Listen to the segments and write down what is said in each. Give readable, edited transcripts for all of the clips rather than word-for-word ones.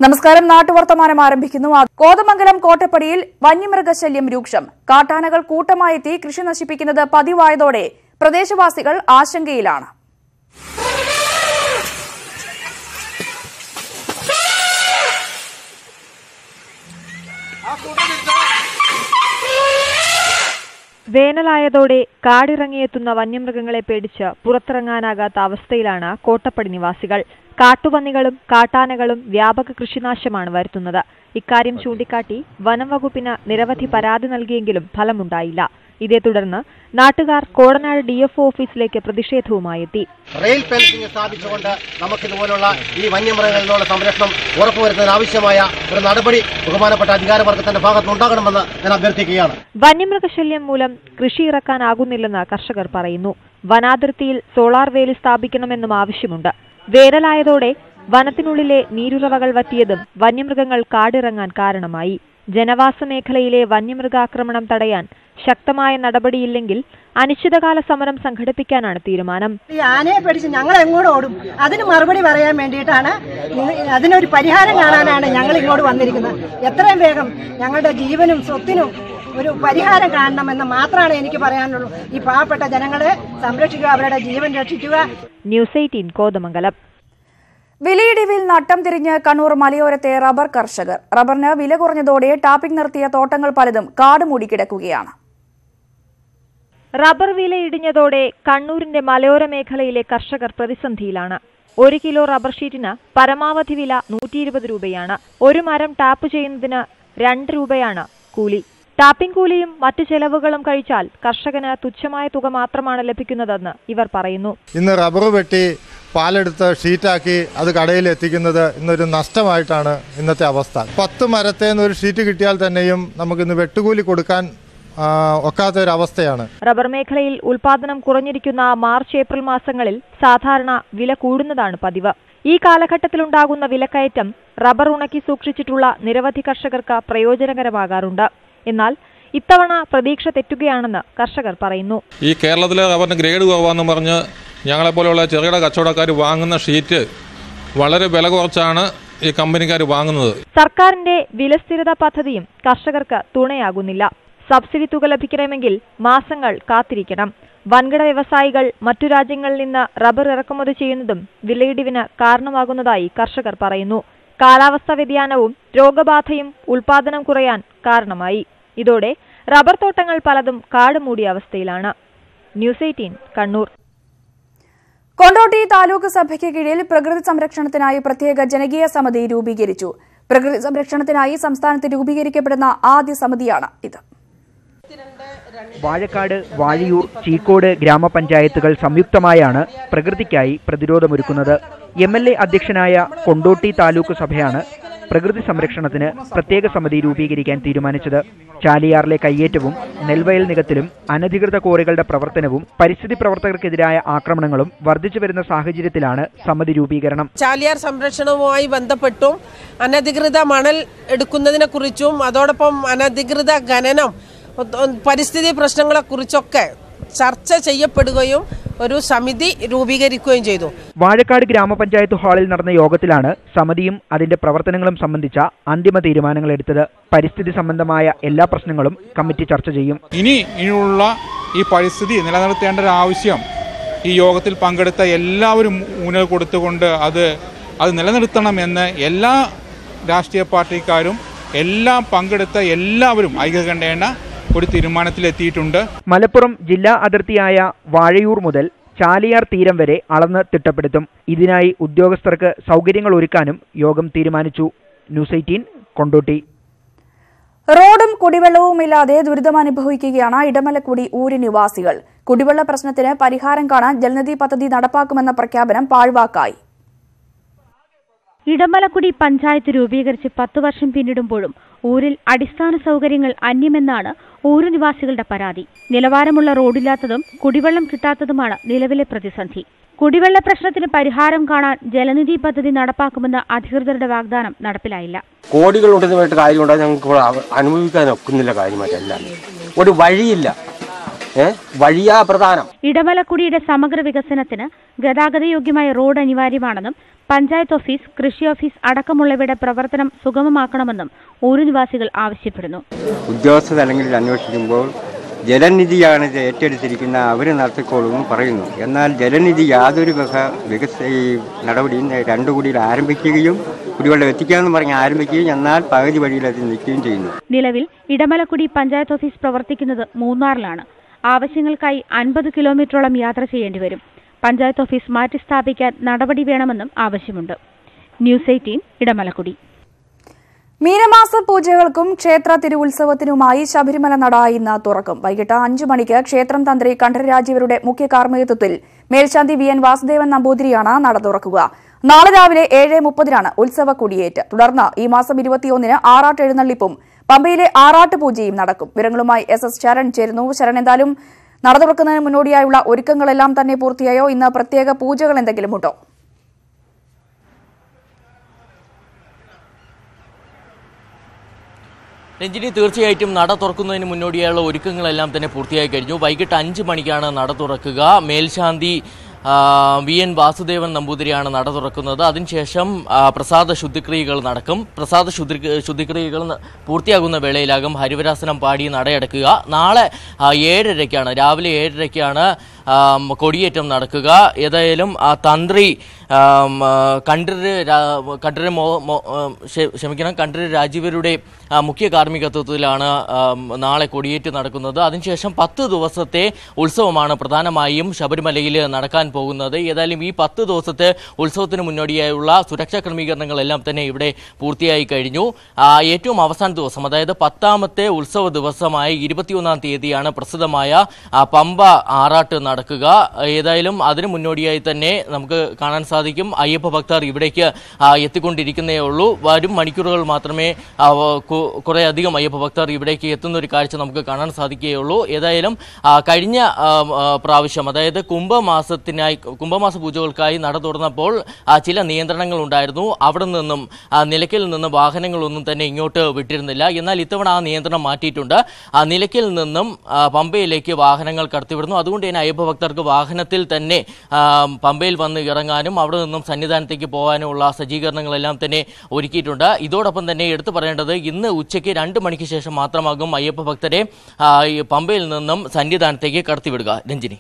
നമസ്കാരം. നാട്ടുവർത്തമാനം ആരംഭിക്കുന്നു. കോതമംഗലം കോട്ടപ്പടിയിൽ വന്യമൃഗശല്യം രൂക്ഷം. കാട്ടാനകൾ കൂട്ടമായെത്തി കൃഷി നശിപ്പിക്കുന്നത് പതിവായതോടെ പ്രദേശവാസികൾ ആശങ്കയിലാണ്. വേനലായതോടെ കാടിറങ്ങിയെത്തുന്ന വന്യമൃഗങ്ങളെ പേടിച്ച് പുറത്തിറങ്ങാനാകാത്ത അവസ്ഥയിലാണ് കോട്ടപ്പടി നിവാസികൾ. കാട്ടുപന്നികളും കാട്ടാനകളും വ്യാപക കൃഷിനാശമാണ് വരുത്തുന്നത്. ഇക്കാര്യം ചൂണ്ടിക്കാട്ടി വനം വകുപ്പിന് നിരവധി പരാതി നൽകിയെങ്കിലും ഫലമുണ്ടായില്ല. ഇതേ തുടർന്ന് നാട്ടുകാർ കോടനാട് DFO ഓഫീസിലേക്ക് പ്രതിഷേധവുമായി എത്തി. റെയിൽ ഫെൻസിംഗ് സ്ഥാപിച്ചുകൊണ്ട് നമുക്കിതുപോലുള്ള ഈ വന്യമൃഗങ്ങളിലുള്ള സംരക്ഷണം ഉറപ്പുവരുത്തുന്നതിന് ആവശ്യമായ ഒരു നടപടി ബഹുമാനപ്പെട്ട അധികാരവർഗത്തിന്റെ ഭാഗത്തുനിന്നുണ്ടാകണമെന്ന് ഞാൻ അഭ്യർത്ഥിക്കുകയാണ്. വന്യമൃഗശല്യം മൂലം കൃഷി ഇറക്കാനാകുന്നില്ലെന്ന് കർഷകർ പറയുന്നു. വനാതിർത്തിയിൽ സോളാർ വേലി സ്ഥാപിക്കണമെന്നും ആവശ്യമുണ്ട്. വേനലായതോടെ വനത്തിനുള്ളിലെ നീരുറവകൾ വറ്റിയതും വന്യമൃഗങ്ങൾ കാടിറങ്ങാൻ കാരണമായി. ജനവാസ മേഖലയിലെ വന്യമൃഗാക്രമണം തടയാൻ ശക്തമായ നടപടിയില്ലെങ്കിൽ അനിശ്ചിതകാല സമരം സംഘടിപ്പിക്കാനാണ് തീരുമാനം. ഈ ആനയെ പേടിച്ച് ഞങ്ങൾ എങ്ങോട്ട് ഓടും? അതിന് മറുപടി പറയാൻ വേണ്ടിയിട്ടാണ്, അതിനൊരു പരിഹാരം കാണാനാണ് ഞങ്ങൾ ഇങ്ങോട്ട് വന്നിരിക്കുന്നത്. എത്രയും വേഗം ഞങ്ങളുടെ ജീവനും സ്വത്തിനും ഒരു പരിഹാരം കാണണമെന്ന് മാത്രമാണ് എനിക്ക് പറയാനുള്ളൂ. ഈ പാവപ്പെട്ട ജനങ്ങളെ സംരക്ഷിക്കുക, അവരുടെ ജീവൻ രക്ഷിക്കുക. ന്യൂസ് 18 കോതമംഗലം. വിലയിടിവിൽ നട്ടം തിരിഞ്ഞ് കണ്ണൂർ മലയോരത്തെ റബ്ബർ കർഷകർ. റബ്ബറിന് വില കുറഞ്ഞതോടെ ടാപ്പിംഗ് നിർത്തിയ തോട്ടങ്ങൾ പലതും കാട് മൂടിക്കിടക്കുകയാണ്. റബ്ബർ വില ഇടിഞ്ഞതോടെ കണ്ണൂരിന്റെ മലയോര മേഖലയിലെ കർഷകർ പ്രതിസന്ധിയിലാണ്. 1 കിലോ റബ്ബർ ഷീറ്റിന് പരമാവധി വില 120 രൂപയാണ്. ഒരു മരം ടാപ്പ് ചെയ്യുന്നതിന് 2 രൂപയാണ് കൂലി. ടാപ്പിംഗ് കൂലിയും മറ്റു ചെലവുകളും കഴിച്ചാൽ കർഷകന് തുച്ഛമായ തുക മാത്രമാണ് ലഭിക്കുന്നതെന്ന് ഇവർ പറയുന്നു. ഇന്ന് റബ്ബർ വെട്ടി പാലെടുത്ത് ഷീറ്റാക്കി അത് കടയിൽ എത്തിക്കുന്നത് ഇന്നൊരു നഷ്ടമായിട്ടാണ് ഇന്നത്തെ അവസ്ഥ. 10 മരത്തേന്ന് ഒരു ഷീറ്റ് കിട്ടിയാൽ തന്നെയും നമുക്കിന്ന് വെട്ടുകൂലി കൊടുക്കാൻ ഒക്കാത്തൊരവസ്ഥയാണ്. റബ്ബർ മേഖലയിൽ ഉൽപാദനം കുറഞ്ഞിരിക്കുന്ന മാർച്ച് ഏപ്രിൽ മാസങ്ങളിൽ സാധാരണ വില കൂടുന്നതാണ് പതിവ്. ഈ കാലഘട്ടത്തിലുണ്ടാകുന്ന വിലക്കയറ്റം റബ്ബർ ഉണക്കി സൂക്ഷിച്ചിട്ടുള്ള നിരവധി കർഷകർക്ക് പ്രയോജനകരമാകാറുണ്ട്. എന്നാൽ ഇത്തവണ പ്രതീക്ഷ തെറ്റുകയാണെന്ന് കർഷകർ പറയുന്നു. ഈ കേരളത്തിലെ റബ്ബറിന് ഗ്രേഡ് കുറവാണെന്ന് പറഞ്ഞ് ഞങ്ങളെപ്പോലെയുള്ള ചെറുകിട കച്ചവടക്കാർ വാങ്ങുന്ന ഷീറ്റ് വളരെ വില കുറച്ചാണ് ഈ കമ്പനിക്കാർ വാങ്ങുന്നത്. സർക്കാരിന്റെ വിലസ്ഥിരത പദ്ധതിയും കർഷകർക്ക് തുണയാകുന്നില്ല. സബ്സിഡി തുക ലഭിക്കണമെങ്കിൽ മാസങ്ങൾ കാത്തിരിക്കണം. വൻകിട വ്യവസായികൾ മറ്റു രാജ്യങ്ങളിൽ നിന്ന് റബ്ബർ ഇറക്കുമതി ചെയ്യുന്നതും വിലയിടിവിന് കാരണമാകുന്നതായി കർഷകർ പറയുന്നു. കാലാവസ്ഥാ വ്യതിയാനവും രോഗബാധയും ഉൽപാദനം കുറയാൻ കാരണമായി. ഇതോടെ റബ്ബർ തോട്ടങ്ങൾ പലതും കാട് മൂടിയ അവസ്ഥയിലാണ്. ന്യൂസ് 18 കണ്ണൂർ. കൊണ്ടോട്ടി താലൂക്ക് സഭയ്ക്ക് കീഴിൽ പ്രകൃതി സംരക്ഷണത്തിനായി പ്രത്യേക ജനകീയ സമിതി രൂപീകരിച്ചു. പ്രകൃതി സംരക്ഷണത്തിനായി സംസ്ഥാനത്ത് രൂപീകരിക്കപ്പെടുന്ന ആദ്യ സമിതിയാണ് ഇത്. വാഴക്കാട്, വാഴിയൂർ, ചീക്കോട് ഗ്രാമപഞ്ചായത്തുകൾ സംയുക്തമായാണ് പ്രകൃതിക്കായി പ്രതിരോധമൊരുക്കുന്നത്. MLA അധ്യക്ഷനായ കൊണ്ടോട്ടി താലൂക്ക് സഭയാണ് പ്രകൃതി സംരക്ഷണത്തിന് പ്രത്യേക സമിതി രൂപീകരിക്കാൻ തീരുമാനിച്ചത്. ചാലിയാറിലെ കയ്യേറ്റവും നെൽവയൽ നികത്തിലും അനധികൃത ക്വാറികളുടെ പ്രവർത്തനവും പരിസ്ഥിതി പ്രവർത്തകർക്കെതിരായ ആക്രമണങ്ങളും വർദ്ധിച്ചു വരുന്ന സാഹചര്യത്തിലാണ് സമിതി രൂപീകരണം. ചാലിയാർ സംരക്ഷണവുമായി ബന്ധപ്പെട്ടും അനധികൃത മണൽ എടുക്കുന്നതിനെ കുറിച്ചും അതോടൊപ്പം അനധികൃത ഖനനം, പരിസ്ഥിതി പ്രശ്നങ്ങളെക്കുറിച്ചൊക്കെ ചർച്ച ചെയ്യപ്പെടുകയും ഒരു സമിതി രൂപീകരിക്കുകയും ചെയ്തു. വാഴക്കാട് ഗ്രാമപഞ്ചായത്ത് ഹാളിൽ നടന്ന യോഗത്തിലാണ് സമിതിയും അതിന്റെ പ്രവർത്തനങ്ങളും സംബന്ധിച്ച അന്തിമ തീരുമാനങ്ങൾ എടുത്തത്. പരിസ്ഥിതി സംബന്ധമായ എല്ലാ പ്രശ്നങ്ങളും കമ്മിറ്റി ചർച്ച ചെയ്യും. ഇനിയുള്ള ഈ പരിസ്ഥിതി നിലനിർത്തേണ്ട ഒരു ആവശ്യം ഈ യോഗത്തിൽ പങ്കെടുത്ത എല്ലാവരും ഊന്നൽ കൊടുത്തുകൊണ്ട് അത് നിലനിർത്തണമെന്ന് എല്ലാ രാഷ്ട്രീയ പാർട്ടിക്കാരും എല്ലാം പങ്കെടുത്ത എല്ലാവരും ഐക്യകണ്ഠേന ഒരു തീരുമാനത്തിലെത്തിയിട്ടുണ്ട്. മലപ്പുറം ജില്ലാ അതിർത്തിയായ വാഴയൂർ മുതൽ ചാലിയാർ തീരം വരെ അളന്ന് തിട്ടപ്പെടുത്തും. ഇതിനായി ഉദ്യോഗസ്ഥർക്ക് സൗകര്യങ്ങൾ ഒരുക്കാനും യോഗം തീരുമാനിച്ചു. ന്യൂസ് 18 കൊണ്ടോട്ടി. റോഡും കുടിവെള്ളവുമില്ലാതെ ദുരിതമനുഭവിക്കുകയാണ് ഇടമലക്കുടി ഊര് നിവാസികൾ. കുടിവെള്ള പ്രശ്നത്തിന് പരിഹാരം കാണാൻ ജലനിധി പദ്ധതി നടപ്പാക്കുമെന്ന പ്രഖ്യാപനം പാഴ്വാക്കായി. ഇടമലക്കുടി പഞ്ചായത്ത് രൂപീകരിച്ച് 10 വർഷം പിന്നിടുമ്പോഴും ഊരിൽ അടിസ്ഥാന സൗകര്യങ്ങൾ അന്യമെന്നാണ് ഊരു നിവാസികളുടെ പരാതി. നിലവാരമുള്ള റോഡില്ലാത്തതും കുടിവെള്ളം കിട്ടാത്തതുമാണ് നിലവിലെ പ്രതിസന്ധി. കുടിവെള്ള പ്രശ്നത്തിന് പരിഹാരം കാണാൻ ജലനിധി പദ്ധതി നടപ്പാക്കുമെന്ന അധികൃതരുടെ വാഗ്ദാനം നടപ്പിലായില്ല. കോടികൾ ഉണ്ടെന്ന് കാര്യമുണ്ടോ? ഞങ്ങൾക്ക് അനുഭവിക്കാൻ ഒക്കുന്നില്ല. കാര്യമായിട്ടല്ല, ഒരു വഴിയില്ല. വഴിയാ പ്രധാനം. ഇടമലക്കുടിയുടെ സമഗ്ര വികസനത്തിന് ഗതാഗതയോഗ്യമായ റോഡ് അനിവാര്യമാണെന്നും പഞ്ചായത്ത് ഓഫീസ്, കൃഷി ഓഫീസ് അടക്കമുള്ളവയുടെ പ്രവർത്തനം സുഗമമാക്കണമെന്നും ഊരു നിവാസികൾ ആവശ്യപ്പെടുന്നു. ഉദ്യോഗസ്ഥ തലങ്ങളിൽ അന്വേഷിക്കുമ്പോൾ ജലനിധിയാണ് ഇത് ഏറ്റെടുത്തിരിക്കുന്ന, അവർ നടത്തിക്കോളും പറയുന്നു. എന്നാൽ ജലനിധി യാതൊരു നടപടിയും 2 കുടിയിൽ ആരംഭിക്കുകയും കുടിവെള്ളം എത്തിക്കാമെന്ന് പറഞ്ഞ് ആരംഭിക്കുകയും എന്നാൽ പകുതി വഴിയിൽ അത് നിൽക്കുകയും ചെയ്യുന്നു. നിലവിൽ ഇടമലക്കുടി പഞ്ചായത്ത് ഓഫീസ് പ്രവർത്തിക്കുന്നത് മൂന്നാറിലാണ്. ആവശ്യങ്ങൾക്കായി 50 കിലോമീറ്ററോളം യാത്ര ചെയ്യേണ്ടി വരും. പഞ്ചായത്ത് ഓഫീസ് മാറ്റി സ്ഥാപിക്കാൻ നടപടി വേണമെന്നും ആവശ്യമുണ്ട്. ന്യൂസ് 18 ഇടമലക്കുടി. മീനമാസ പൂജകൾക്കും ക്ഷേത്ര തിരുവുത്സവത്തിനുമായി ശബരിമല നട ഇന്ന് തുറക്കും. വൈകിട്ട് 5 മണിക്ക് ക്ഷേത്രം തന്ത്രി കണ്ഠരര് രാജീവരുടെ മുഖ്യ കാർമ്മികത്വത്തിൽ മേൽശാന്തി വി എൻ വാസുദേവൻ നമ്പൂതിരിയാണ് നട തുറക്കുക. നാളെ രാവിലെ 7:30 ഉത്സവ കൊടിയേറ്റ്. തുടർന്ന് ഈ മാസം 21 ആറാട്ട് എഴുന്നള്ളിപ്പും പമ്പയിലെ ആറാട്ട് പൂജയും നടക്കും. വിവരങ്ങളുമായി SS ശരൺ ചേരുന്നു. ശരൺ, എന്തായാലും നട തുറക്കുന്നതിന് മുന്നോടിയായുള്ള ഒരുക്കങ്ങളെല്ലാം തന്നെ പൂർത്തിയായോ? ഇന്ന് പ്രത്യേക പൂജകൾ എന്തെങ്കിലും ഉണ്ടോ? രഞ്ജിനി, തീർച്ചയായിട്ടും നട തുറക്കുന്നതിന് മുന്നോടിയായുള്ള ഒരുക്കങ്ങളെല്ലാം തന്നെ പൂർത്തിയായി കഴിഞ്ഞു. വൈകിട്ട് 5 മണിക്കാണ് നട തുറക്കുക. മേൽശാന്തി വി എൻ വാസുദേവൻ നമ്പൂതിരിയാണ് നട തുറക്കുന്നത്. അതിനുശേഷം പ്രസാദ ശുദ്ധിക്രിയകൾ നടക്കും. പ്രസാദ ശുദ്ധിക്രിയകൾ പൂർത്തിയാകുന്ന വേളയിലാകും ഹരിവരാസനം പാടി നടയടക്കുക. നാളെ 7:30 രാവിലെ 7:30 കൊടിയേറ്റം നടക്കുക. ഏതായാലും തന്ത്രി കണ്ഠരര് രാജീവരുടെ മുഖ്യ കാർമ്മികത്വത്തിലാണ് നാളെ കൊടിയേറ്റ് നടക്കുന്നത്. അതിനുശേഷം 10 ദിവസത്തെ ഉത്സവമാണ് പ്രധാനമായും ശബരിമലയിൽ നടക്കാൻ പോകുന്നത്. ഏതായാലും ഈ 10 ദിവസത്തെ ഉത്സവത്തിന് മുന്നോടിയായുള്ള സുരക്ഷാ ക്രമീകരണങ്ങളെല്ലാം തന്നെ ഇവിടെ പൂർത്തിയായി കഴിഞ്ഞു. ഏറ്റവും അവസാന ദിവസം, അതായത് 10ാമത്തെ ഉത്സവ ദിവസമായ 21-ാം തീയതിയാണ് പ്രസിദ്ധമായ പമ്പ ആറാട്ട് നടക്കുക. ഏതായാലും അതിനു മുന്നോടിയായി തന്നെ നമുക്ക് കാണാൻ സാധിക്കും അയ്യപ്പ ഭക്തർ ഇവിടേക്ക് എത്തിക്കൊണ്ടിരിക്കുന്നേ ഉള്ളൂ. വരും മണിക്കൂറുകൾ മാത്രമേ കുറെ അധികം അയ്യപ്പ ഭക്തർ ഇവിടേക്ക് എത്തുന്ന ഒരു കാഴ്ച നമുക്ക് കാണാൻ സാധിക്കുകയുള്ളൂ. ഏതായാലും കഴിഞ്ഞ പ്രാവശ്യം, അതായത് കുംഭമാസ പൂജകൾക്കായി നട തുറന്നപ്പോൾ ചില നിയന്ത്രണങ്ങൾ ഉണ്ടായിരുന്നു. അവിടെ നിന്നും നിലയ്ക്കൽ നിന്ന് വാഹനങ്ങളൊന്നും തന്നെ ഇങ്ങോട്ട് വിട്ടിരുന്നില്ല. എന്നാൽ ഇത്തവണ ആ നിയന്ത്രണം മാറ്റിയിട്ടുണ്ട്. നിലയ്ക്കൽ നിന്നും പമ്പയിലേക്ക് വാഹനങ്ങൾ കടത്തിവിടുന്നു. അതുകൊണ്ട് തന്നെ അയ്യപ്പ ഭക്തർക്ക് വാഹനത്തിൽ തന്നെ പമ്പയിൽ വന്ന് ഇറങ്ങാനും അവിടെ നിന്നും സന്നിധാനത്തേക്ക് പോകാനുമുള്ള സജ്ജീകരണങ്ങളെല്ലാം തന്നെ ഒരുക്കിയിട്ടുണ്ട്. ഇതോടൊപ്പം തന്നെ എടുത്തു പറയേണ്ടത്, ഇന്ന് ഉച്ചയ്ക്ക് 2 മണിക്ക് ശേഷം മാത്രമാകും അയ്യപ്പ ഭക്തരെ പമ്പയിൽ നിന്നും സന്നിധാനത്തേക്ക് കടത്തിവിടുക. രഞ്ജിനി.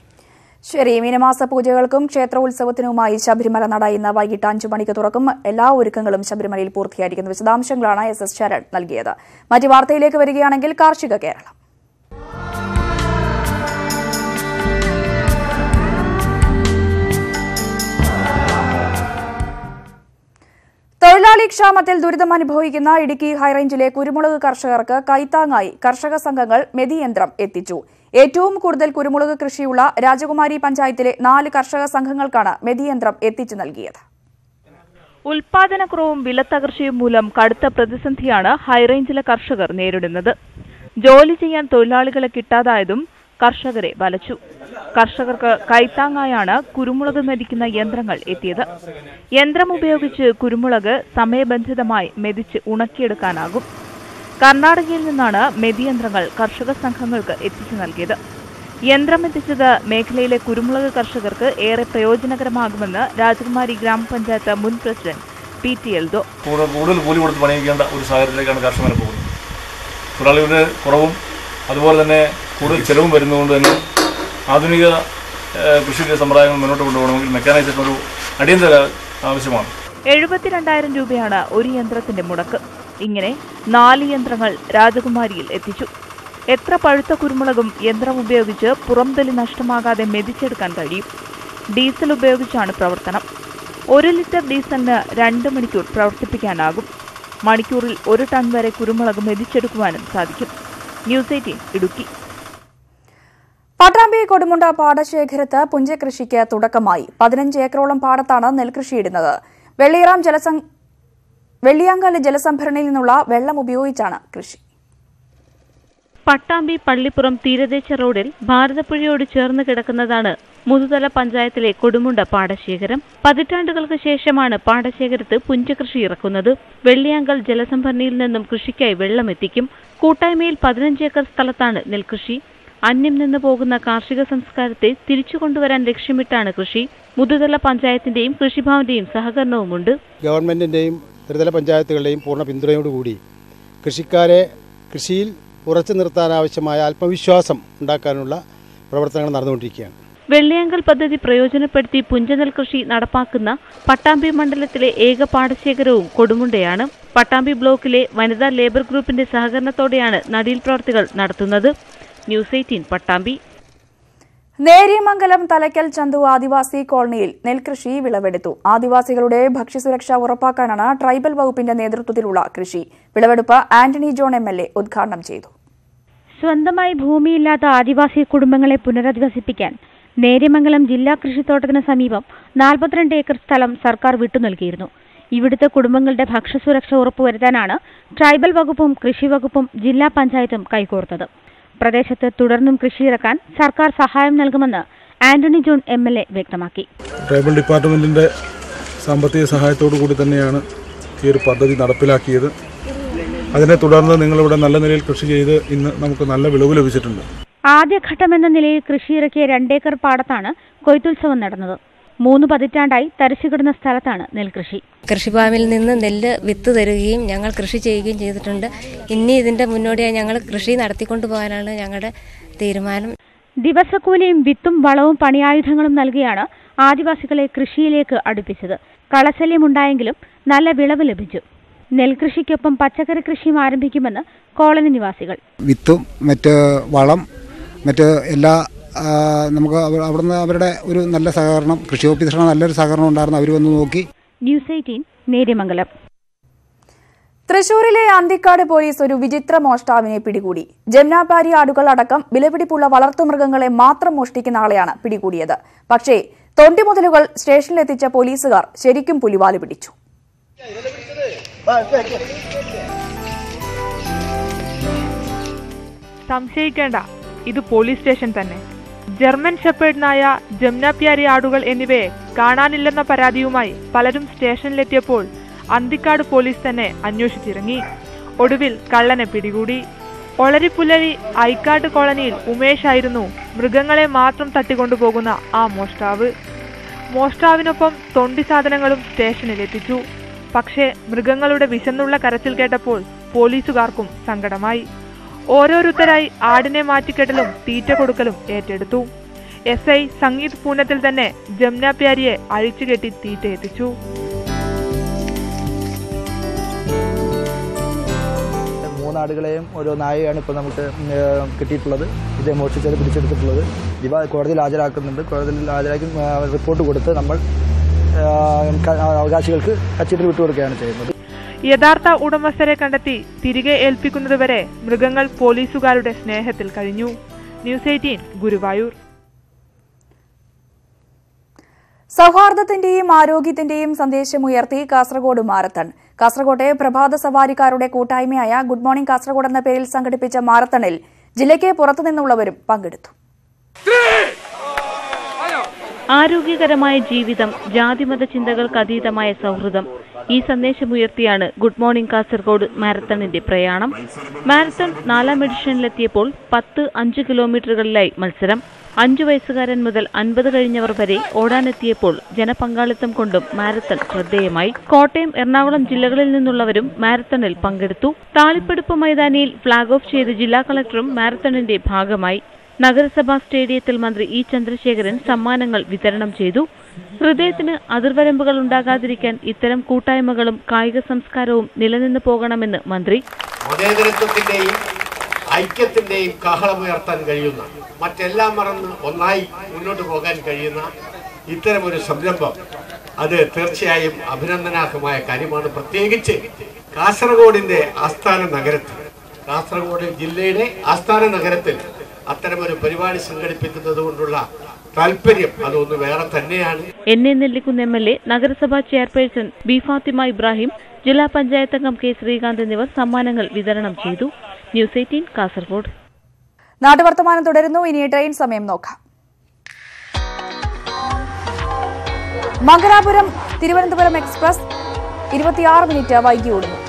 ശരി, മീനമാസ പൂജകൾക്കും ക്ഷേത്രോത്സവത്തിനുമായി ശബരിമല നട ഇന്ന് വൈകിട്ട് 5 മണിക്ക് തുറക്കും. എല്ലാ ഒരുക്കങ്ങളും ശബരിമലയിൽ പൂർത്തിയായിരിക്കുന്നു. വിശദാംശങ്ങളാണ് SS ശരൺ നൽകിയത്. മറ്റു വാർത്തയിലേക്ക് വരികയാണെങ്കിൽ കാർഷിക കേരളം. തൊഴിലാളി ക്ഷാമത്തിൽ ദുരിതമനുഭവിക്കുന്ന ഇടുക്കി ഹൈറേഞ്ചിലെ കുരുമുളക് കർഷകർക്ക് കൈത്താങ്ങായി കർഷക സംഘങ്ങൾ മെതിയന്ത്രം എത്തിച്ചു. ഏറ്റവും കൂടുതൽ കുരുമുളക് കൃഷിയുള്ള രാജകുമാരി പഞ്ചായത്തിലെ 4 കർഷക സംഘങ്ങൾക്കാണ് മെതിയന്ത്രം എത്തിച്ചു നൽകിയത്. ഉൽപാദനക്കുറവും വിലത്തകർച്ചയും മൂലം കടുത്ത പ്രതിസന്ധിയാണ് ഹൈറേഞ്ചിലെ കർഷകർ നേരിടുന്നത്. ജോലി ചെയ്യാൻ തൊഴിലാളികളെ കിട്ടാതായതും കർഷകരെ വലച്ചു. കർഷകർക്ക് കൈത്താങ്ങായാണ് കുരുമുളക് മെതിക്കുന്ന യന്ത്രങ്ങൾ എത്തിയത്. യന്ത്രം ഉപയോഗിച്ച് കുരുമുളക് സമയബന്ധിതമായി മെതിച്ച് ഉണക്കിയെടുക്കാനാകും. കർണാടകയിൽ നിന്നാണ് മെതിയന്ത്രങ്ങൾ കർഷക സംഘങ്ങൾക്ക് എത്തിച്ചു നൽകിയത്. യന്ത്രം എത്തിച്ചത് മേഖലയിലെ കുരുമുളക് കർഷകർക്ക് ഏറെ പ്രയോജനകരമാകുമെന്ന് രാജകുമാരി ഗ്രാമപഞ്ചായത്ത് മുൻ പ്രസിഡന്റ് PT എൽദോ. കൂടുതൽ കൂലി കൊടുത്ത് പണിയിക്കേണ്ട ഒരു സാഹചര്യത്തിലേക്കാണ് കർഷകരെ പോകുന്നത്. തൊഴിലാളികളുടെ കുറവും അതുപോലെ തന്നെ കൂടുതൽ ചെലവും വരുന്നതുകൊണ്ട് തന്നെ ആധുനിക കൃഷി സമ്പ്രദായങ്ങൾ മുന്നോട്ട് കൊണ്ടുപോകണമെങ്കിൽ മെക്കാനൈസേഷൻ ഒരു അടിയന്തര ആവശ്യമാണ്. 72,000 രൂപയാണ് ഒരു യന്ത്രത്തിന്റെ മുടക്ക്. ഇങ്ങനെ 4 യന്ത്രങ്ങൾ രാജകുമാരിയിൽ എത്തിച്ചു. എത്ര പഴുത്ത കുരുമുളകും യന്ത്രം ഉപയോഗിച്ച് പുറംതൊലി നഷ്ടമാകാതെ മെതിച്ചെടുക്കാൻ കഴിയും. ഡീസൽ ഉപയോഗിച്ചാണ് പ്രവർത്തനം. 1 ലിറ്റർ ഡീസലിന് 2 മണിക്കൂർ പ്രവർത്തിപ്പിക്കാനാകും. മണിക്കൂറിൽ 1 ടൺ വരെ കുരുമുളക് മെതിച്ചെടുക്കുവാനും സാധിക്കും. ന്യൂസ് 18 ഇടുക്കി. പട്ടാമ്പി കൊടുമുണ്ട പാടശേഖരത്ത് പുഞ്ചകൃഷിക്ക് തുടക്കമായി. 15 ഏക്കറോളം പാടത്താണ് നെൽകൃഷിയിടുന്നത്. വെള്ളിയാങ്കല്ല് ജലസംഭരണിയിൽ നിന്നുള്ള വെള്ളം ഉപയോഗിച്ചാണ് കൃഷി. പട്ടാമ്പി പള്ളിപ്പുറം തീരദേശ റോഡിൽ ഭാരതപ്പുഴയോട് ചേർന്ന് കിടക്കുന്നതാണ് മുതുതല പഞ്ചായത്തിലെ കൊടുമുണ്ട പാടശേഖരം. പതിറ്റാണ്ടുകൾക്ക് ശേഷമാണ് പാടശേഖരത്ത് പുഞ്ചകൃഷി ഇറക്കുന്നത്. വെള്ളിയാങ്കൽ ജലസംഭരണിയിൽ നിന്നും കൃഷിക്കായി വെള്ളം എത്തിക്കും. കൂട്ടായ്മയിൽ 15 ഏക്കർ സ്ഥലത്താണ് നെൽകൃഷി. അന്യം നിന്ന് പോകുന്ന കാർഷിക സംസ്കാരത്തെ തിരിച്ചുകൊണ്ടുവരാൻ ലക്ഷ്യമിട്ടാണ് കൃഷി. മുതുതല പഞ്ചായത്തിന്റെയും കൃഷിഭവന്റെയും സഹകരണവുമുണ്ട്. ഗവൺമെന്റിന്റെയും ത്രിതല പഞ്ചായത്തുകളുടെയും പൂർണ്ണ പിന്തുണയോടുകൂടി കൃഷിക്കാരെ കൃഷിയിൽ ഉറച്ചു നിർത്താനാവശ്യമായ ആത്മവിശ്വാസം ഉണ്ടാക്കാനുള്ള പ്രവർത്തനങ്ങൾ നടന്നുകൊണ്ടിരിക്കുകയാണ്. വെള്ളിയാങ്കൽ പദ്ധതി പ്രയോജനപ്പെടുത്തി പുഞ്ചനെൽ കൃഷി നടപ്പാക്കുന്ന പട്ടാമ്പി മണ്ഡലത്തിലെ ഏക പാടശേഖരവും കൊടുമുണ്ടയാണ്. പട്ടാമ്പി ബ്ലോക്കിലെ വനിതാ ലേബർ ഗ്രൂപ്പിന്റെ സഹകരണത്തോടെയാണ് നടീൽ പ്രവർത്തികൾ നടത്തുന്നത്. ന്യൂസ് 18 പട്ടാമ്പി. നേര്യമംഗലം തലയ്ക്കൽ ചന്തു ആദിവാസി കോളനിയിൽ നെൽകൃഷി വിളവെടുത്തു. ആദിവാസികളുടെ ഭക്ഷ്യസുരക്ഷ ഉറപ്പാക്കാനാണ് ട്രൈബൽ വകുപ്പിന്റെ നേതൃത്വത്തിലുള്ള കൃഷി. വിളവെടുപ്പ് ആന്റണി ജോൺ MLA ഉദ്ഘാടനം ചെയ്തു. സ്വന്തമായി ഭൂമിയില്ലാത്ത ആദിവാസി കുടുംബങ്ങളെ പുനരധിവസിപ്പിക്കാൻ നേര്യമംഗലം ജില്ലാ കൃഷിത്തോട്ടത്തിന് സമീപം 42 ഏക്കർ സ്ഥലം സർക്കാർ വിട്ടുനൽകിയിരുന്നു. ഇവിടുത്തെ കുടുംബങ്ങളുടെ ഭക്ഷ്യസുരക്ഷ ഉറപ്പുവരുത്താനാണ് ട്രൈബൽ വകുപ്പും കൃഷി വകുപ്പും ജില്ലാ പഞ്ചായത്തും കൈകോർത്തത്. പ്രദേശത്ത് തുടർന്നും കൃഷിയിറക്കാൻ സർക്കാർ സഹായം നൽകുമെന്ന് ആന്റണി ജോൺ MLA വ്യക്തമാക്കി. ട്രൈബൽ ഡിപ്പാർട്ട്മെന്റിന്റെ സാമ്പത്തിക സഹായത്തോടു കൂടി തന്നെയാണ് ഈ ഒരു പദ്ധതി നടപ്പിലാക്കിയത്. അതിനെ തുടർന്ന് നിങ്ങളിവിടെ നല്ല നിലയിൽ കൃഷി ചെയ്ത് ഇന്ന് നമുക്ക് നല്ല വിളവ് ലഭിച്ചിട്ടുണ്ട്. ആദ്യഘട്ടമെന്ന നിലയിൽ കൃഷിയിറക്കിയ 2 ഏക്കർ പാടത്താണ് കൊയ്ത്തുത്സവം നടന്നത്. 3 പതിറ്റാണ്ടായി തരിശുകിടന്ന സ്ഥലത്താണ് നെൽകൃഷി. കൃഷിഭവനിൽ നിന്ന് നെല്ല് വിത്ത് തരുകയും ഞങ്ങൾ കൃഷി ചെയ്യുകയും ചെയ്തിട്ടുണ്ട്. ഇനി ഇതിന്റെ മുന്നോടിയായി ഞങ്ങൾ കൃഷി നടത്തിക്കൊണ്ടുപോകാനാണ് ഞങ്ങളുടെ തീരുമാനം. ദിവസക്കൂലിയും വിത്തും വളവും പണിയായുധങ്ങളും നൽകിയാണ് ആദിവാസികളെ കൃഷിയിലേക്ക് അടുപ്പിച്ചത്. കളശല്യമുണ്ടായെങ്കിലും നല്ല വിളവ് ലഭിച്ചു. നെൽകൃഷിക്കൊപ്പം പച്ചക്കറി കൃഷിയും ആരംഭിക്കുമെന്ന് കോളനി നിവാസികൾ. വിത്തും മറ്റ് വളം മറ്റ് എല്ലാ നമുക്ക് അവിടുന്ന് അവരുടെ ഒരു നല്ല സഹകരണം, കൃഷി ഓഫീസറുടെ നല്ലൊരു സഹകരണം ഉണ്ടായിരുന്നു. അവർ വന്ന് നോക്കി. ന്യൂസ് 18 നേര്യമംഗലം. തൃശൂരിലെ അന്തിക്കാട് പോലീസ് ഒരു വിചിത്ര മോഷ്ടാവിനെ പിടികൂടി. ജംനാപാരി ആടുകൾ അടക്കം വിലപിടിപ്പുള്ള വളർത്തുമൃഗങ്ങളെ മാത്രം മോഷ്ടിക്കുന്ന ആളെയാണ് പിടികൂടിയത്. പക്ഷേ തൊണ്ടിമുതലുകൾ സ്റ്റേഷനിലെത്തിച്ച പോലീസുകാർ ശരിക്കും പുലിവാല് പിടിച്ചു. സംശയിക്കേണ്ട, ഇത് പോലീസ് സ്റ്റേഷൻ തന്നെ. ജർമ്മൻ ഷെപ്പേർഡ് നായ, ജംനാപ്യാരി ആടുകൾ എന്നിവയെ കാണാനില്ലെന്ന പരാതിയുമായി പലരും സ്റ്റേഷനിലെത്തിയപ്പോൾ അന്തിക്കാട് പോലീസ് തന്നെ അന്വേഷിച്ചിറങ്ങി. ഒടുവിൽ കള്ളനെ പിടികൂടി. ഒളരിപ്പുലരി ഐക്കാട്ട് കോളനിയിൽ ഉമേഷ് ആയിരുന്നു മൃഗങ്ങളെ മാത്രം തട്ടിക്കൊണ്ടുപോകുന്ന ആ മോഷ്ടാവ്. മോഷ്ടാവിനൊപ്പം തൊണ്ടി സാധനങ്ങളും സ്റ്റേഷനിലെത്തിച്ചു. പക്ഷേ മൃഗങ്ങളുടെ വിശന്നുള്ള കരച്ചിൽ കേട്ടപ്പോൾ പോലീസുകാർക്കും സങ്കടമായി. ഓരോരുത്തരായി ആടിനെ മാറ്റിക്കെട്ടലും തീറ്റ കൊടുക്കലും ഏറ്റെടുത്തു. SI സംഗീത് പൂനത്തിൽ തന്നെ ജംനാപ്യാരിയെ അഴിച്ചുകെട്ടി തീറ്റ എത്തിച്ചു. മൂന്നാടുകളെയും ഓരോ നായയാണ് ഇപ്പോൾ നമുക്ക് കിട്ടിയിട്ടുള്ളത്. ഇത് മോഷ്ടിച്ചത് പിടിച്ചെടുത്തിട്ടുള്ളത്. ഇവ കോടതിയിൽ ഹാജരാക്കുന്നുണ്ട്. കോടതിയിൽ ഹാജരാക്കി റിപ്പോർട്ട് കൊടുത്ത് നമ്മൾ അവകാശികൾക്ക് കച്ചിട്ട് വിട്ടുകൊടുക്കുകയാണ് ചെയ്യുന്നത്. യഥാർത്ഥ ഉടമസ്ഥരെ കണ്ടെത്തി തിരികെ ഏൽപ്പിക്കുന്നതുവരെ മൃഗങ്ങൾ പോലീസുകാരുടെ സ്നേഹത്തിൽ കഴിഞ്ഞു. ന്യൂസ് 18 ഗുരുവായൂർ. സൗഹാർദ്ദത്തിന്റെയും ആരോഗ്യത്തിന്റെയും സന്ദേശമുയർത്തി കാസർഗോഡ് മാരത്തൺ. കാസർഗോട്ടെ പ്രഭാത സവാരിക്കാരുടെ കൂട്ടായ്മയായ ഗുഡ് മോർണിംഗ് കാസർഗോഡ് എന്ന പേരിൽ സംഘടിപ്പിച്ച മാരത്തണിൽ ജില്ലയ്ക്ക് പുറത്തുനിന്നുള്ളവരും പങ്കെടുത്തു. ആരോഗ്യകരമായ ജീവിതം, ജാതിമത ചിന്തകൾക്ക് അതീതമായ സൗഹൃദം, ഈ സന്ദേശമുയർത്തിയാണ് ഗുഡ് മോർണിംഗ് കാസർഗോഡ് മാരത്തണിന്റെ പ്രയാണം. മാരത്തൺ 4ാം എഡിഷനിലെത്തിയപ്പോൾ 10-5 കിലോമീറ്ററുകളിലായി മത്സരം. 5 വയസ്സുകാരൻ മുതൽ 50 കഴിഞ്ഞവർ വരെ ഓടാനെത്തിയപ്പോൾ ജനപങ്കാളിത്തം കൊണ്ടും മാരത്തൺ ശ്രദ്ധേയമായി. കോട്ടയം, എറണാകുളം ജില്ലകളിൽ നിന്നുള്ളവരും മാരത്തണിൽ പങ്കെടുത്തു. താളിപ്പെടുപ്പ് മൈതാനിയിൽ ഫ്ളാഗ് ഓഫ് ചെയ്ത് ജില്ലാ കളക്ടറും മാരത്തണിന്റെ ഭാഗമായി. നഗരസഭാ സ്റ്റേഡിയത്തിൽ മന്ത്രി ഇ ചന്ദ്രശേഖരൻ സമ്മാനങ്ങൾ വിതരണം ചെയ്തു. ഹൃദയത്തിന് അതിർവരമ്പുകൾ ഉണ്ടാകാതിരിക്കാൻ ഇത്തരം കൂട്ടായ്മകളും കായിക സംസ്കാരവും നിലനിന്ന് പോകണമെന്ന് മന്ത്രി. മതേതരത്വത്തിന്റെയും ഐക്യത്തിന്റെയും കാഹളമുയർത്താൻ കഴിയുന്ന, മറ്റെല്ലാം മറന്ന് ഒന്നായി മുന്നോട്ട് പോകാൻ കഴിയുന്ന ഇത്തരമൊരു സംരംഭം അത് തീർച്ചയായും അഭിനന്ദനാർഹമായ കാര്യമാണ്. പ്രത്യേകിച്ച് കാസർഗോഡിന്റെ ആസ്ഥാന നഗരത്തിൽ, കാസർഗോഡ് ജില്ലയുടെ ആസ്ഥാന നഗരത്തിൽ അത്തരമൊരു പരിപാടി സംഘടിപ്പിക്കുന്നത് കൊണ്ടുള്ള താല്പര്യം അതൊന്ന് വേറെ തന്നെയാണ്. എന്നെ നെല്ലിക്കുന്ന് MLA, നഗരസഭാ ചെയർപേഴ്സൺ ബി ഫാത്തിമ ഇബ്രാഹിം, ജില്ലാ പഞ്ചായത്ത് അംഗം കെ ശ്രീകാന്ത് എന്നിവർ സമ്മാനങ്ങൾ വിതരണം ചെയ്തു. ന്യൂസ് 18 കാസർഗോഡ്. നാട്ടുവർത്തമാനം തുടരുന്നു. ഇനി ട്രെയിൻ സമയം നോക്കാം. മംഗലാപുരം തിരുവനന്തപുരം എക്സ്പ്രസ് 26 മിനിറ്റ് വൈകി ഓടുന്നു.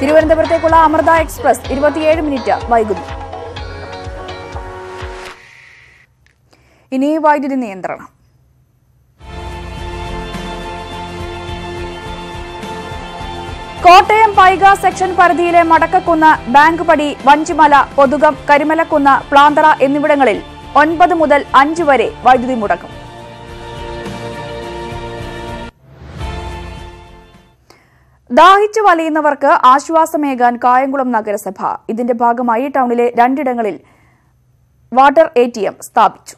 തിരുവനന്തപുരത്തേക്കുള്ള അമൃത എക്സ്പ്രസ് 27 മിനിറ്റ് വൈകുന്നു. ഇനി വൈദ്യുതി നിയന്ത്രണം. കോട്ടയം പൈക സെക്ഷൻ പരിധിയിലെ മടക്കക്കുന്ന്, ബാങ്ക് പടി, വഞ്ചിമല, പൊതുകം, കരിമലക്കുന്ന്, പ്ലാന്തറ എന്നിവിടങ്ങളിൽ 9 മുതൽ 5 വരെ വൈദ്യുതി മുടക്കും. ദാഹിച്ചു വലയുന്നവർക്ക് ആശ്വാസമേകാൻ കായംകുളം നഗരസഭ. ഇതിന്റെ ഭാഗമായി ടൌണിലെ 2 ഇടങ്ങളിൽ വാട്ടർ ATM സ്ഥാപിച്ചു.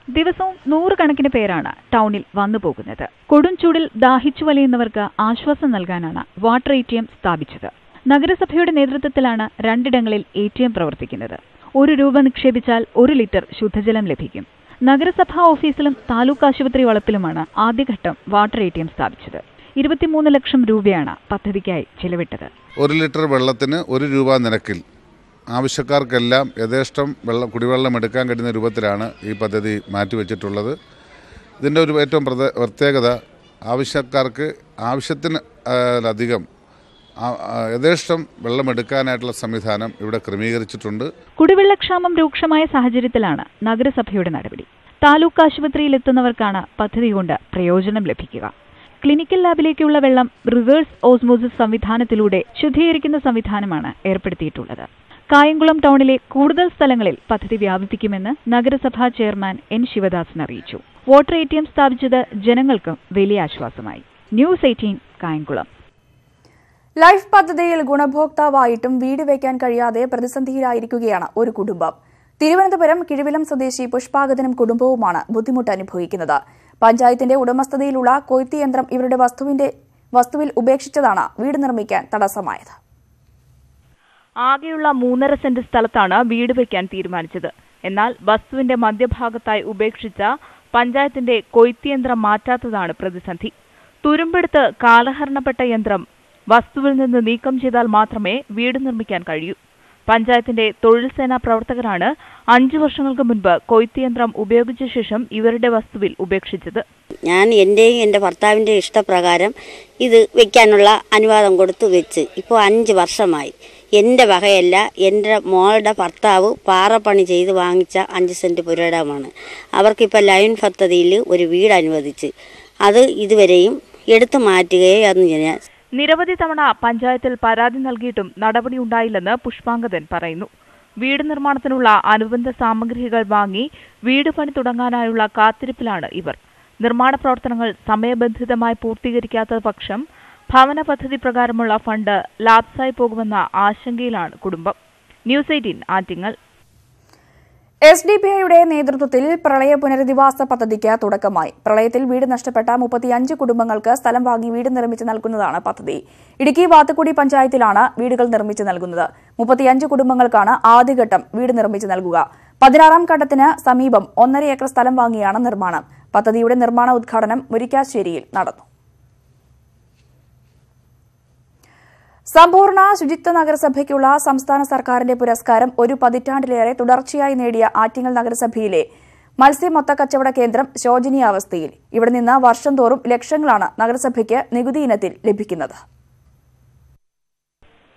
ദിവസവും 100 കണക്കിന് പേരാണ് ടൌണിൽ വന്നു പോകുന്നത്. കൊടുംചൂടിൽ ദാഹിച്ചു വലയുന്നവർക്ക് ആശ്വാസം നൽകാനാണ് വാട്ടർ ATM സ്ഥാപിച്ചത്. നഗരസഭയുടെ നേതൃത്വത്തിലാണ് 2 ഇടങ്ങളിൽ ATM പ്രവർത്തിക്കുന്നത്. 1 രൂപ നിക്ഷേപിച്ചാൽ 1 ലിറ്റർ ശുദ്ധജലം ലഭിക്കും. നഗരസഭാ ഓഫീസിലും താലൂക്ക് ആശുപത്രി വളപ്പിലുമാണ് ആദ്യഘട്ടം വാട്ടർ ATM സ്ഥാപിച്ചത്. 23 ലക്ഷം രൂപയാണ് പദ്ധതിക്കായി ചിലവിട്ടത്. 1 ലിറ്റർ വെള്ളത്തിന് 1 രൂപ നിരക്കിൽ ആവശ്യക്കാർക്കെല്ലാം യഥേഷ്ടം കുടിവെള്ളം എടുക്കാൻ കഴിയുന്ന രൂപത്തിലാണ് ഈ പദ്ധതി മാറ്റിവെച്ചിട്ടുള്ളത്. ഇതിൻ്റെ ഒരു ഏറ്റവും പ്രത്യേകത, ആവശ്യക്കാർക്ക് ആവശ്യത്തിന് അധികം യഥേഷ്ടം വെള്ളമെടുക്കാനായിട്ടുള്ള സംവിധാനം ഇവിടെ ക്രമീകരിച്ചിട്ടുണ്ട്. കുടിവെള്ളക്ഷാമം രൂക്ഷമായ സാഹചര്യത്തിലാണ് നഗരസഭയുടെ നടപടി. താലൂക്ക് ആശുപത്രിയിൽ എത്തുന്നവർക്കാണ് പദ്ധതി കൊണ്ട് പ്രയോജനം ലഭിക്കുക. ക്ലിനിക്കൽ ലാബിലേക്കുള്ള വെള്ളം റിവേഴ്സ് ഓസ്മോസിസ് സംവിധാനത്തിലൂടെ ശുദ്ധീകരിക്കുന്ന സംവിധാനമാണ് ഏർപ്പെടുത്തിയിട്ടുള്ളത്. കായംകുളം ടൌണിലെ കൂടുതൽ സ്ഥലങ്ങളിൽ പദ്ധതി വ്യാപിപ്പിക്കുമെന്ന് നഗരസഭാ ചെയർമാൻ N. ശിവദാസൻ അറിയിച്ചു. വാട്ടർ ATM സ്ഥാപിച്ചത് ജനങ്ങൾക്ക് വലിയ ആശ്വാസമായി. ന്യൂസ് 18 കായംകുളം. ലൈഫ് പദ്ധതിയിൽ ഗുണഭോക്താവായിട്ടും വീട് വയ്ക്കാൻ കഴിയാതെ പ്രതിസന്ധിയിലായിരിക്കുകയാണ് ഒരു കുടുംബം. തിരുവനന്തപുരം കിഴിവിലം സ്വദേശി പുഷ്പാഗതനും കുടുംബവുമാണ് ബുദ്ധിമുട്ട് അനുഭവിക്കുന്നത്. പഞ്ചായത്തിന്റെ ഉടമസ്ഥതയിലുള്ള കൊയ്ത്ത് യന്ത്രം ഇവരുടെ വസ്തുവിൽ ഉപേക്ഷിച്ചതാണ് വീട് നിർമ്മിക്കാൻ തടസ്സമായത്. ആകെയുള്ള 3.5 സെന്റ് സ്ഥലത്താണ് വീട് വയ്ക്കാൻ തീരുമാനിച്ചത്. എന്നാൽ വസ്തുവിന്റെ മധ്യഭാഗത്തായി ഉപേക്ഷിച്ച പഞ്ചായത്തിന്റെ കൊയ്ത്ത് യന്ത്രം മാറ്റാത്തതാണ് പ്രതിസന്ധി. തുരുമ്പെടുത്ത് കാലഹരണപ്പെട്ട യന്ത്രം വസ്തുവിൽ നിന്ന് നീക്കം ചെയ്താൽ മാത്രമേ വീട് നിർമ്മിക്കാൻ കഴിയൂ. പഞ്ചായത്തിന്റെ തൊഴിൽ സേനാ പ്രവർത്തകരാണ് 5 വർഷങ്ങൾക്ക് മുൻപ് കൊയ്ത്ത് യന്ത്രം ഉപയോഗിച്ച ശേഷം ഇവരുടെ വസ്തുവിൽ ഉപേക്ഷിച്ചത്. ഞാൻ എന്റെയും എന്റെ ഭർത്താവിന്റെ ഇഷ്ടപ്രകാരം ഇത് വെക്കാനുള്ള അനുവാദം കൊടുത്തു വെച്ച് ഇപ്പോൾ 5 വർഷമായി. എൻ്റെ വകയല്ല, എൻ്റെ മോളുടെ ഭർത്താവ് പാറപ്പണി ചെയ്ത് വാങ്ങിച്ച 5 സെന്റ് പുരയിടമാണ്. അവർക്കിപ്പോൾ ലൈൻ പദ്ധതിയിൽ ഒരു വീട് അനുവദിച്ച് അത് ഇതുവരെയും എടുത്തു മാറ്റുകയായിരുന്നു ഞാൻ. നിരവധി തവണ പഞ്ചായത്തിൽ പരാതി നൽകിയിട്ടും നടപടിയുണ്ടായില്ലെന്ന് പുഷ്പാങ്കതൻ പറയുന്നു. വീട് നിർമ്മാണത്തിനുള്ള അനുബന്ധ സാമഗ്രികൾ വാങ്ങി വീട് പണി തുടങ്ങാനായുള്ള കാത്തിരിപ്പിലാണ് ഇവർ. നിർമ്മാണ പ്രവർത്തനങ്ങൾ സമയബന്ധിതമായി പൂർത്തീകരിക്കാത്ത പക്ഷം ഭവന പദ്ധതി പ്രകാരമുള്ള ഫണ്ട് ലാപ്സായി പോകുമെന്ന ആശങ്കയിലാണ് കുടുംബം. ന്യൂസ് 18 ആറ്റിങ്ങൽ. SDPIയുടെ നേതൃത്വത്തിൽ പ്രളയ പുനരധിവാസ പദ്ധതിക്ക് തുടക്കമായി. പ്രളയത്തിൽ വീട് നഷ്ടപ്പെട്ട 35 കുടുംബങ്ങൾക്ക് സ്ഥലം വാങ്ങി വീട് നിർമ്മിച്ച് നൽകുന്നതാണ് പദ്ധതി. ഇടുക്കി വാത്തുക്കുടി പഞ്ചായത്തിലാണ് വീടുകൾ നിർമ്മിച്ച് നൽകുന്നത്. 35 കുടുംബങ്ങൾക്കാണ് ആദ്യഘട്ടം വീട് നിർമ്മിച്ച് നൽകുക. 16ാം ഘട്ടത്തിന് സമീപം 1.5 ഏക്കർ സ്ഥലം വാങ്ങിയാണ് നിർമ്മാണം. പദ്ധതിയുടെ നിർമ്മാണ ഉദ്ഘാടനം മുരിക്കാശ്ശേരിയിൽ നടന്നു. സമ്പൂർണ്ണ ശുചിത്വ നഗരസഭയ്ക്കുള്ള സംസ്ഥാന സർക്കാരിന്റെ പുരസ്കാരം 1 പതിറ്റാണ്ടിലേറെ തുടർച്ചയായി നേടിയ ആറ്റിങ്ങൽ നഗരസഭയിലെ മത്സ്യ മൊത്തക്കച്ചവട കേന്ദ്രം ശോചനീയാവസ്ഥയിൽ. ഇവിടെ നിന്ന് വർഷം തോറും ലക്ഷങ്ങളാണ് നഗരസഭയ്ക്ക് നികുതി ഇനത്തിൽ ലഭിക്കുന്നത്.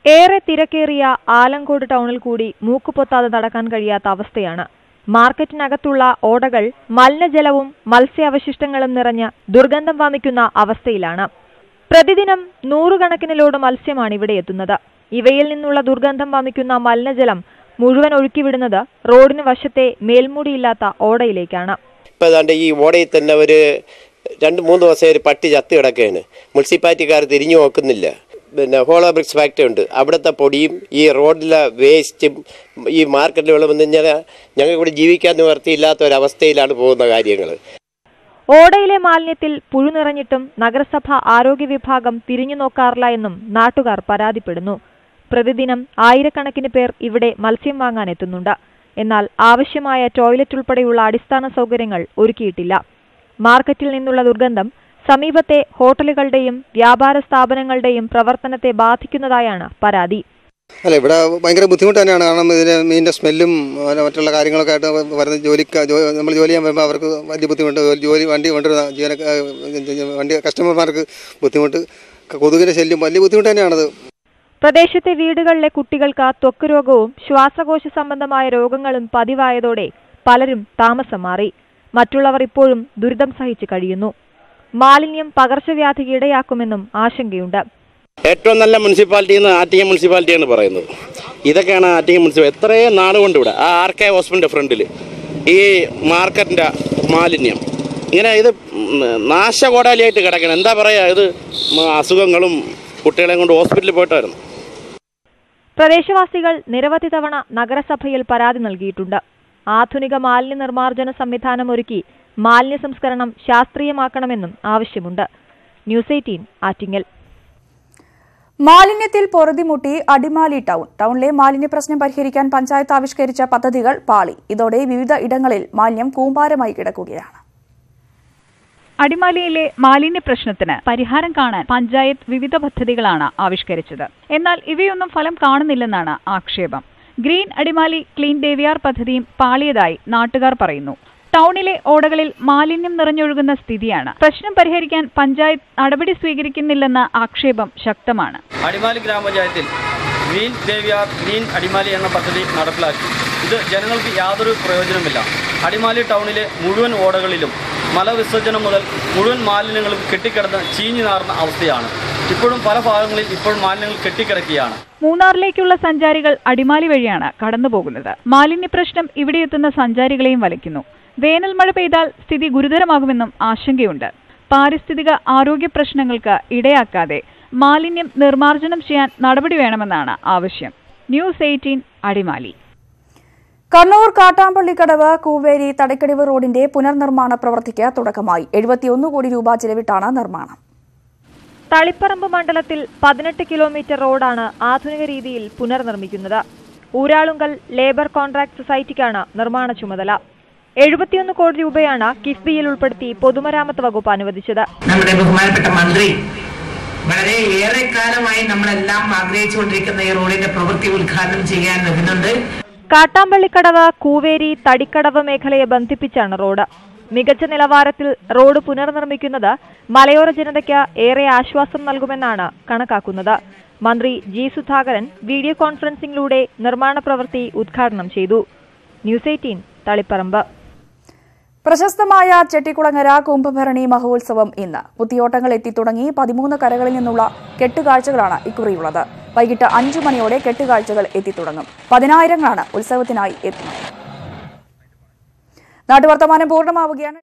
ഏറെ തിരക്കേറിയ ആലങ്കോട് ടൗണിൽ കൂടി മൂക്കുപൊത്താതെ നടക്കാൻ കഴിയാത്ത അവസ്ഥയാണ്. മാർക്കറ്റിനകത്തുള്ള ഓടകൾ മലിനജലവും മത്സ്യാവശിഷ്ടങ്ങളും നിറഞ്ഞ് ദുർഗന്ധം വമിക്കുന്ന അവസ്ഥയിലാണ്. പ്രതിദിനം 100 കണക്കിന് ലോഡ് മത്സ്യമാണ് ഇവിടെ എത്തുന്നത്. ഇവയിൽ നിന്നുള്ള ദുർഗന്ധം വമിക്കുന്ന മലിനജലം മുഴുവൻ ഒഴുക്കിവിടുന്നത് റോഡിന് വശത്തെ മേൽമൂടിയില്ലാത്ത ഓടയിലേക്കാണ്. ഇപ്പൊ ഈ ഓടയിൽ തന്നെ ഒരു 2-3 ദിവസം ഒരു പട്ടി ചത്ത് കിടക്കുകയാണ്. മുനിസിപ്പാലിറ്റിക്കാർ തിരിഞ്ഞു നോക്കുന്നില്ല. പിന്നെ ഹോളോ ബ്രിക്സ് ഫാക്ടറി ഉണ്ട്, അവിടുത്തെ പൊടിയും ഈ റോഡിലെ വേസ്റ്റും ഈ മാർക്കറ്റിൽ വന്നു കഴിഞ്ഞാൽ ഞങ്ങൾക്ക് ഇവിടെ ജീവിക്കാൻ നിവർത്തിയില്ലാത്ത ഒരവസ്ഥയിലാണ് പോകുന്ന കാര്യങ്ങൾ. ഓടയിലെ മാലിന്യത്തിൽ പുഴു നിറഞ്ഞിട്ടും നഗരസഭ ആരോഗ്യ വിഭാഗം തിരിഞ്ഞു നോക്കാറില്ല എന്നും നാട്ടുകാർ പരാതിപ്പെടുന്നു. പ്രതിദിനം ആയിരക്കണക്കിന് പേർ ഇവിടെ മത്സ്യം വാങ്ങാൻ എത്തുന്നുണ്ട്. എന്നാൽ ആവശ്യമായ ടോയ്ലറ്റ് ഉൾപ്പെടെയുള്ള അടിസ്ഥാന സൗകര്യങ്ങൾ ഒരുക്കിയിട്ടില്ല. മാർക്കറ്റിൽ നിന്നുള്ള ദുർഗന്ധം സമീപത്തെ ഹോട്ടലുകളുടെയും വ്യാപാര സ്ഥാപനങ്ങളുടെയും പ്രവർത്തനത്തെ ബാധിക്കുന്നതായാണ് പരാതി. അല്ല, ഇവിടെ ഭയങ്കര ബുദ്ധിമുട്ട് തന്നെയാണ്. കാരണം ഇതിന് മീനിൻ്റെ സ്മെല്ലും മറ്റുള്ള കാര്യങ്ങളൊക്കെ ആയിട്ട് വരുന്ന നമ്മൾ ജോലി ചെയ്യാൻ വരുമ്പോൾ അവർക്ക് വലിയ ബുദ്ധിമുട്ട്. വണ്ടി കൊണ്ടുവരുന്ന വണ്ടി കസ്റ്റമർമാർക്ക് ബുദ്ധിമുട്ട്. കൊതുകിൻ്റെ ശല്യം വലിയ ബുദ്ധിമുട്ട് തന്നെയാണത്. പ്രദേശത്തെ വീടുകളിലെ കുട്ടികൾക്ക് ത്വക്ക് രോഗവും ശ്വാസകോശ സംബന്ധമായ രോഗങ്ങളും പതിവായതോടെ പലരും താമസം മാറി. മറ്റുള്ളവർ ഇപ്പോഴും ദുരിതം സഹിച്ച് കഴിയുന്നു. മാലിന്യം പകർച്ചവ്യാധിക്ക് ഇടയാക്കുമെന്നും ആശങ്കയുണ്ട്. ഏറ്റവും നല്ല മുനിസിപ്പാലിറ്റി എന്ന് ആറ്റിങ്ങൽ മുനിസിപ്പാലിറ്റിയാണ് പറയുന്നത്. ഇതൊക്കെയാണ് ആറ്റിങ്ങൽ മുനിസിപ്പാലിറ്റി എത്രയും നാളുകൊണ്ട് ഇവിടെ ആ RK ഹോസ്പിറ്റലിൻ്റെ ഫ്രണ്ടിൽ ഈ മാർക്കറ്റിൻ്റെ മാലിന്യം ഇങ്ങനെ ഇത് നാശകോടാലിയായിട്ട് കിടക്കണം. എന്താ പറയുക, ഇത് അസുഖങ്ങളും കുട്ടികളെയും കൊണ്ട് ഹോസ്പിറ്റലിൽ പോയിട്ടായിരുന്നു. പ്രദേശവാസികൾ നിരവധി തവണ നഗരസഭയിൽ പരാതി നൽകിയിട്ടുണ്ട്. ആധുനിക മാലിന്യ നിർമ്മാർജ്ജന സംവിധാനം ഒരുക്കി മാലിന്യ സംസ്കരണം ശാസ്ത്രീയമാക്കണമെന്നും ആവശ്യമുണ്ട്. ന്യൂസ് 18 ആറ്റിങ്ങൽ. മാലിന്യത്തിൽ പൊറുതിമുട്ടി അടിമാലി ടൗണിലെ മാലിന്യ പ്രശ്നം പരിഹരിക്കാൻ പഞ്ചായത്ത് ആവിഷ്കരിച്ച പദ്ധതികൾ പാളി. ഇതോടെ വിവിധ ഇടങ്ങളിൽ മാലിന്യം കൂമ്പാരമായി കിടക്കുകയാണ്. അടിമാലിയിലെ മാലിന്യ പ്രശ്നത്തിന് പരിഹാരം കാണാൻ പഞ്ചായത്ത് വിവിധ പദ്ധതികളാണ് ആവിഷ്കരിച്ചത്. എന്നാൽ ഇവയൊന്നും ഫലം കാണുന്നില്ലെന്നാണ് ആക്ഷേപം. ഗ്രീൻ അടിമാലി ക്ലീൻ ദേവിയാർ പദ്ധതിയും പാളിയതായി നാട്ടുകാർ പറയുന്നു. ടൗണിലെ ഓടകളിൽ മാലിന്യം നിറഞ്ഞൊഴുകുന്ന സ്ഥിതിയാണ്. പ്രശ്നം പരിഹരിക്കാൻ പഞ്ചായത്ത് നടപടി സ്വീകരിക്കുന്നില്ലെന്ന ആക്ഷേപം ശക്തമാണ്. അടിമാലി ഗ്രാമപഞ്ചായത്തിൽ ഗ്രീൻ ദേവിയാർ ക്ലീൻ അടിമാലി എന്ന പദ്ധതി നടപ്പിലാക്കി. ഇത് ജനങ്ങൾക്ക് യാതൊരു പ്രയോജനമില്ല. അടിമാലി ടൗണിലെ മുഴുവൻ ഓടകളിലും മലവിസർജനം മുതൽ മുഴുവൻ മാലിന്യങ്ങളും കെട്ടിക്കിടന്ന് ചീഞ്ഞു നാറുന്ന അവസ്ഥയാണ്. ഇപ്പോഴും പല ഭാഗങ്ങളിൽ മാലിന്യങ്ങൾ കെട്ടിക്കിടക്കുകയാണ്. മൂന്നാറിലേക്കുള്ള സഞ്ചാരികൾ അടിമാലി വഴിയാണ് കടന്നുപോകുന്നത്. മാലിന്യ പ്രശ്നം ഇവിടെ എത്തുന്ന സഞ്ചാരികളെയും വലയ്ക്കുന്നു. വേനൽ മഴ പെയ്താൽ സ്ഥിതി ഗുരുതരമാകുമെന്നും ആശങ്കയുണ്ട്. പാരിസ്ഥിതിക ആരോഗ്യ പ്രശ്നങ്ങൾക്ക് ഇടയാക്കാതെ മാലിന്യം നിർമ്മാർജ്ജനം ചെയ്യാൻ നടപടി വേണമെന്നാണ് ആവശ്യം. ന്യൂസ് 18 അടിമാലി. കണ്ണൂർ കാട്ടാമ്പള്ളിക്കടവ് കൂവേരി തടക്കടിവ് റോഡിന്റെ പുനർനിർമ്മാണ പ്രവൃത്തിക്ക് തുടക്കമായി. 71 കോടി രൂപ ചെലവിട്ടാണ് നിർമ്മാണം. തളിപ്പറമ്പ് മണ്ഡലത്തിൽ 18 കിലോമീറ്റർ റോഡാണ് ആധുനിക രീതിയിൽ പുനർനിർമ്മിക്കുന്നത്. ഊരാളുങ്കൽ ലേബർ കോൺട്രാക്ട് സൊസൈറ്റിക്കാണ് നിർമ്മാണ ചുമതല. 71 കോടി രൂപയാണ് കിഫ്ബിയിൽ ഉൾപ്പെടുത്തി പൊതുമരാമത്ത് വകുപ്പ് അനുവദിച്ചത്. നമ്മുടെ ബഹുമാനപ്പെട്ട മന്ത്രി വളരെ ഏറെക്കാലമായി നമ്മളെല്ലാം ആഗ്രഹിച്ചുകൊണ്ടിരിക്കുന്ന ഈ റോഡിന്റെ പ്രവൃത്തി ഉദ്ഘാടനം ചെയ്യാൻ വരുന്നുണ്ട്. കാട്ടാമ്പള്ളിക്കടവ് കൂവേരി തടിക്കടവ് മേഖലയെ ബന്ധിപ്പിച്ചാണ് റോഡ്. മികച്ച നിലവാരത്തിൽ റോഡ് പുനർനിർമ്മിക്കുന്നത് മലയോര ജനതയ്ക്ക് ഏറെ ആശ്വാസം നൽകുമെന്നാണ് കണക്കാക്കുന്നത്. മന്ത്രി ജി സുധാകരൻ വീഡിയോ കോൺഫറൻസിംഗിലൂടെ നിർമ്മാണ പ്രവൃത്തി ഉദ്ഘാടനം ചെയ്തു. ന്യൂസ് 18 തളിപ്പറമ്പ്. പ്രശസ്തമായ ചെട്ടിക്കുളങ്ങര കുംഭഭരണി മഹോത്സവം ഇന്ന്. കുത്തിയോട്ടങ്ങൾ എത്തിത്തുടങ്ങി. 13 കരകളിൽ നിന്നുള്ള കെട്ടുകാഴ്ചകളാണ് ഇക്കുറിയുള്ളത്. വൈകിട്ട് 5 മണിയോടെ കെട്ടുകാഴ്ചകൾ എത്തിത്തുടങ്ങും. 10,000ങ്ങളാണ് ഉത്സവത്തിനായി എത്തുന്നത്. നാട്ടുവർത്തമാനം പൂർണ്ണമാവുകയാണ്.